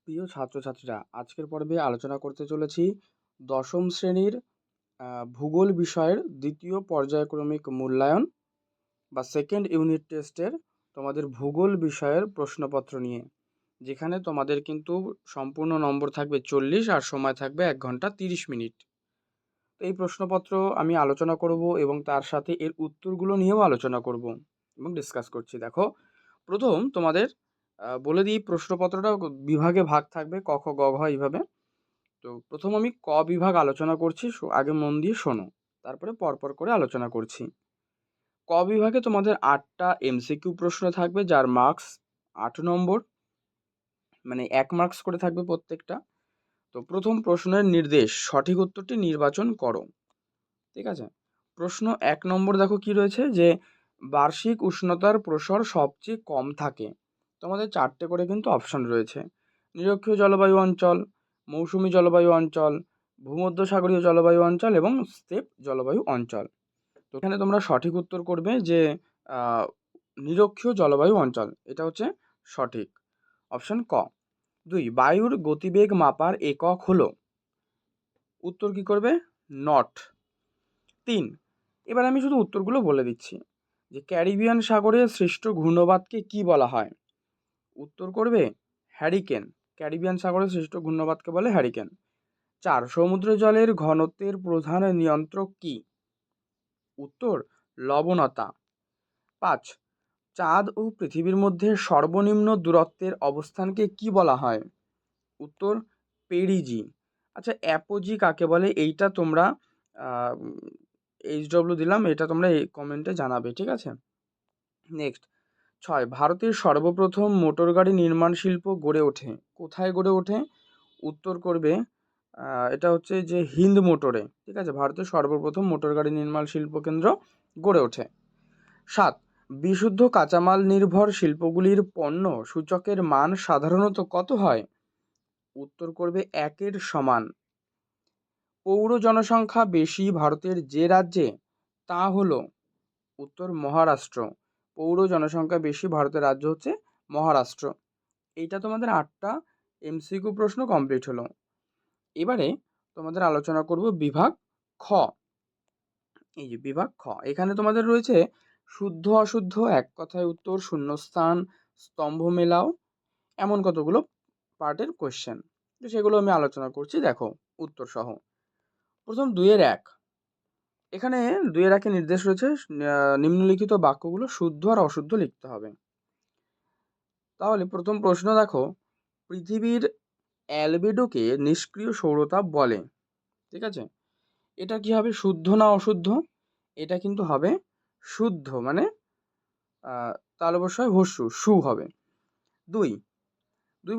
প্রিয় ছাত্রছাত্রীরা, আজকের পর্বে আলোচনা করতে চলেছি দশম শ্রেণীর ভূগোল বিষয়ের দ্বিতীয় পর্যায়ক্রমিক মূল্যায়ন বা সেকেন্ড ইউনিট টেস্টের তোমাদের ভূগোল বিষয়ের প্রশ্নপত্র নিয়ে, যেখানে তোমাদের কিন্তু সম্পূর্ণ নম্বর থাকবে 40 আর সময় থাকবে 1 ঘন্টা 30 মিনিট। তো এই প্রশ্নপত্র আমি আলোচনা করব এবং তার সাথে এর উত্তরগুলো নিয়েও আলোচনা করব এবং ডিসকাস করছি। দেখো, প্রথম তোমাদের বলে দিই, প্রশ্নপত্রটা বিভাগে ভাগ থাকবে, ক খ গ ঘ এইভাবে। তো প্রথম আমি ক বিভাগ আলোচনা করছি, আগে মন দিয়ে শোনো, তারপরে পরপর করে আলোচনা করছি। ক বিভাগে তোমাদের 8টা এমসিকিউ প্রশ্ন থাকবে, যার মার্কস 8 নম্বর, মানে 1 মার্কস করে থাকবে প্রত্যেকটা। তো প্রথম প্রশ্নের নির্দেশ, সঠিক উত্তরটি নির্বাচন করো। ঠিক আছে, প্রশ্ন 1 নম্বর দেখো কি রয়েছে, যে বার্ষিক উষ্ণতার প্রসার সবচেয়ে কম থাকে। তোমাদের 4টে করে কিন্তু অপশন রয়েছে: নিরক্ষীয় জলবায়ু অঞ্চল, মৌসুমী জলবায়ু অঞ্চল, ভূমধ্যসাগরীয় জলবায়ু অঞ্চল এবং স্টেপ জলবায়ু অঞ্চল। তো এখানে তোমরা সঠিক উত্তর করবে যে নিরক্ষীয় জলবায়ু অঞ্চল, এটা হচ্ছে সঠিক অপশন ক। 2, বায়ুর গতিবেগ মাপার একক হলো, উত্তর কি করবে? নট। 3, এবার আমি শুধু উত্তরগুলো বলে দিচ্ছি, যে ক্যারিবিয়ান সাগরে সৃষ্ট ঘূর্ণবাদকে কি বলা হয়? উত্তর করবে হ্যারিকেন। ক্যারিবিয়ান সাগরে সৃষ্ট ঘূর্ণবাদকে বলে হ্যারিকেন। 4, সমুদ্র জলের ঘনত্বের প্রধান নিয়ন্ত্রক কি? উত্তর লবণতা। 5, চাঁদ ও পৃথিবীর মধ্যে সর্বনিম্ন দূরত্বের অবস্থানকে কি বলা হয়? উত্তর পেরিজি। আচ্ছা, অ্যাপোজি কাকে বলে এইটা তোমরা HW দিলাম, এটা তোমরা এই কমেন্টে জানাবে, ঠিক আছে? নেক্সট, 6, ভারতের সর্বপ্রথম মোটর গাড়ি নির্মাণ শিল্প গড়ে ওঠে কোথায়? গড়ে ওঠে, উত্তর করবে এটা হচ্ছে যে হিন্দ মোটরে। ঠিক আছে, ভারতের সর্বপ্রথম মোটর গাড়ি নির্মাণ শিল্প কেন্দ্র গড়ে ওঠে। 7, বিশুদ্ধ কাঁচামাল নির্ভর শিল্পগুলির পণ্য সূচকের মান সাধারণত কত হয়? উত্তর করবে 1-এর সমান। পৌর জনসংখ্যা বেশি ভারতের যে রাজ্যে, তা হলো, উত্তর মহারাষ্ট্র। পৌর জনসংখ্যা বেশি ভারতের রাজ্য হচ্ছে মহারাষ্ট্র। এইটা তোমাদের 8টা এমসিকিউ প্রশ্ন কমপ্লিট হলো। এবারে তোমাদের আলোচনা করব বিভাগ খ। এই যে বিভাগ খ, এখানে তোমাদের রয়েছে শুদ্ধ অশুদ্ধ, এক কথায় উত্তর, শূন্যস্থান, স্তম্ভ মেলাও, এমন কতগুলো পার্টের কোয়েশ্চেন। তো সেগুলো আমি আলোচনা করছি, দেখো উত্তর সহ। প্রথম 2-এর 1, এখানে 2-এর 1-এ নির্দেশ রয়েছে নিম্নলিখিত বাক্যগুলো শুদ্ধ আর অশুদ্ধ লিখতে হবে। তাহলে প্রথম প্রশ্ন দেখো, পৃথিবীর অ্যালবেডোকে নিষ্ক্রিয় সৌরতাপ বলে। ঠিক আছে, এটা কি হবে, শুদ্ধ না অশুদ্ধ? এটা কিন্তু হবে শুদ্ধ, মানে তাল অবশ্যই হস্যু, সু হবে। 2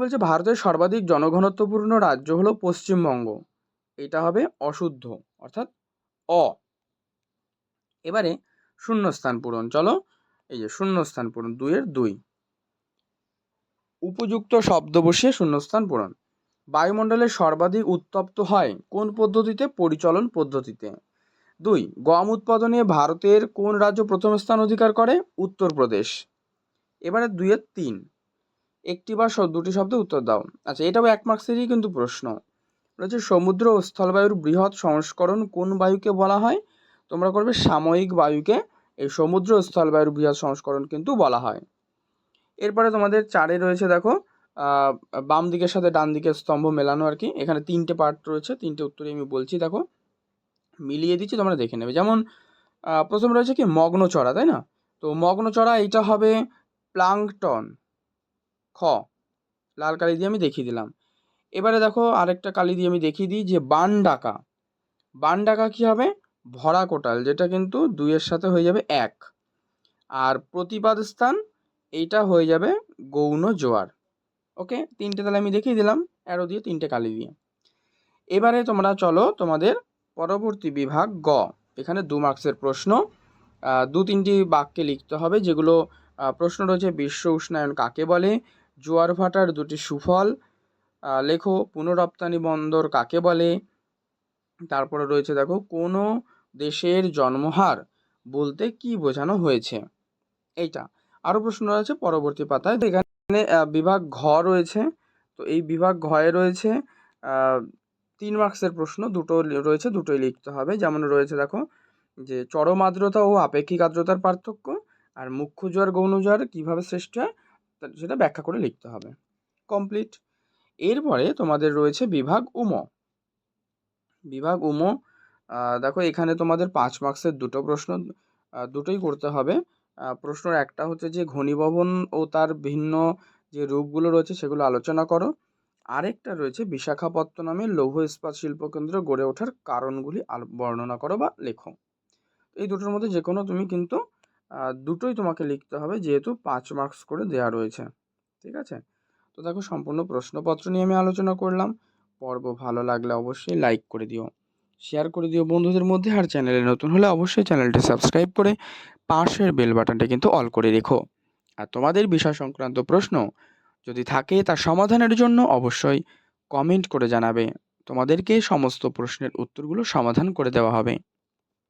বলছে ভারতের সর্বাধিক জনঘনত্বপূর্ণ রাজ্য হলো পশ্চিমবঙ্গ, এটা হবে অশুদ্ধ, অর্থাৎ অ। এবারে শূন্যস্থান পূরণ, চলো এই যে শূন্যস্থান পূরণ, 2-এর 2, উপযুক্ত শব্দ বসিয়ে শূন্যস্থান পূরণ। বায়ুমণ্ডলের সর্বাধিক উত্তপ্ত হয় কোন পদ্ধতিতে? পরিচলন পদ্ধতিতে। 2, গম উৎপাদনে ভারতের কোন রাজ্য প্রথম স্থান অধিকার করে? উত্তরপ্রদেশ। এবারে 2-এর 3, একটি বা দুটি শব্দে উত্তর দাও। আচ্ছা, এটাও 1 মার্কসেরই কিন্তু প্রশ্ন রয়েছে, সমুদ্র ও স্থলবায়ুর বৃহৎ সংস্করণ কোন বায়ুকে বলা হয়? তোমরা করবে সাময়িক বায়ুকে এই সমুদ্র ও স্থলবায়ুর বৃহৎ সংস্করণ কিন্তু বলা হয়। এরপরে তোমাদের 4-এ রয়েছে, দেখো বাম দিকের সাথে ডান দিকের স্তম্ভ মেলানো আর কি। এখানে 3টে পার্ট রয়েছে, 3টে উত্তরে আমি বলছি, দেখো মিলিয়ে দিচ্ছি, তোমরা দেখে নেবে। যেমন প্রথম রয়েছে কি মগ্নচড়া, তাই না? তো মগ্নচড়া এইটা হবে প্লাঙ্কটন, খ, লাল কালি দিয়ে আমি দেখিয়ে দিলাম। এবারে দেখো আরেকটা কালি দিয়ে আমি দেখিয়ে দিই, যে বান ডাকা। বান ডাকা কি হবে? ভরা কোটাল, যেটা কিন্তু 2-এর সাথে হয়ে যাবে 1। আর প্রতিপাদ স্থান, এইটা হয়ে যাবে গৌণ জোয়ার। ওকে, 3টে তাহলে আমি দেখিয়ে দিলাম অ্যারো দিয়ে, 3টে কালি দিয়ে। এবারে তোমরা চলো তোমাদের পরবর্তী বিভাগ গ। এখানে 2 মার্কসের প্রশ্ন, 2-3টি বাক্যে লিখতে হবে, যেগুলো প্রশ্ন রয়েছে, বিশ্ব উষ্ণায়ন কাকে বলে? জোয়ার ভাটার 2টি সুফল লেখো। পুনরপ্তানি বন্দর কাকে বলে? তারপরে রয়েছে দেখো, কোনো দেশের জন্মহার বলতে কি বোঝানো হয়েছে? এইটা। আরও প্রশ্ন রয়েছে পরবর্তী পাতায়। তো এখানে বিভাগ ঘ রয়েছে, তো এই বিভাগ ঘয়ে রয়েছে 3 মার্কসের প্রশ্ন, দুটো রয়েছে, দুটোই লিখতে হবে। যেমন রয়েছে দেখো, যে চরম আর্দ্রতা ও আপেক্ষিক আর্দ্রতার পার্থক্য, আর মুখ্য জোয়ার গৌণ জোয়ার কীভাবে সৃষ্টি হয় সেটা ব্যাখ্যা করে লিখতে হবে। কমপ্লিট। এরপরে তোমাদের রয়েছে বিভাগ উম। বিভাগ উম, দেখো এখানে তোমাদের 5 মার্কসের দুটো প্রশ্ন, দুটোই করতে হবে। প্রশ্নর একটা হচ্ছে যে ঘনীভবন ও তার ভিন্ন যে রূপগুলো রয়েছে সেগুলো আলোচনা করো। আরেকটা রয়েছে বিশাখাপত্তনমের লৌহ ইস্পাত শিল্পকেন্দ্র গড়ে ওঠার কারণগুলি বর্ণনা করো বা লেখো। এই দুটোর মধ্যে যে কোনো তুমি কিন্তু দুটোই তোমাকে লিখতে হবে, যেহেতু 5 মার্কস করে দেওয়া রয়েছে। ঠিক আছে, তো দেখো সম্পূর্ণ প্রশ্নপত্র নিয়ে আমি আলোচনা করলাম। পর্ব ভালো লাগলে অবশ্যই লাইক করে দিও, শেয়ার করে দিও বন্ধুদের মধ্যে, আর চ্যানেলে নতুন হলে অবশ্যই চ্যানেলটি সাবস্ক্রাইব করে পাশের বেল বাটনটা কিন্তু অল করে রেখো। আর তোমাদের বিষয় সংক্রান্ত প্রশ্ন যদি থাকে তার সমাধানের জন্য অবশ্যই কমেন্ট করে জানাবে, তোমাদেরকে সমস্ত প্রশ্নের উত্তরগুলো সমাধান করে দেওয়া হবে।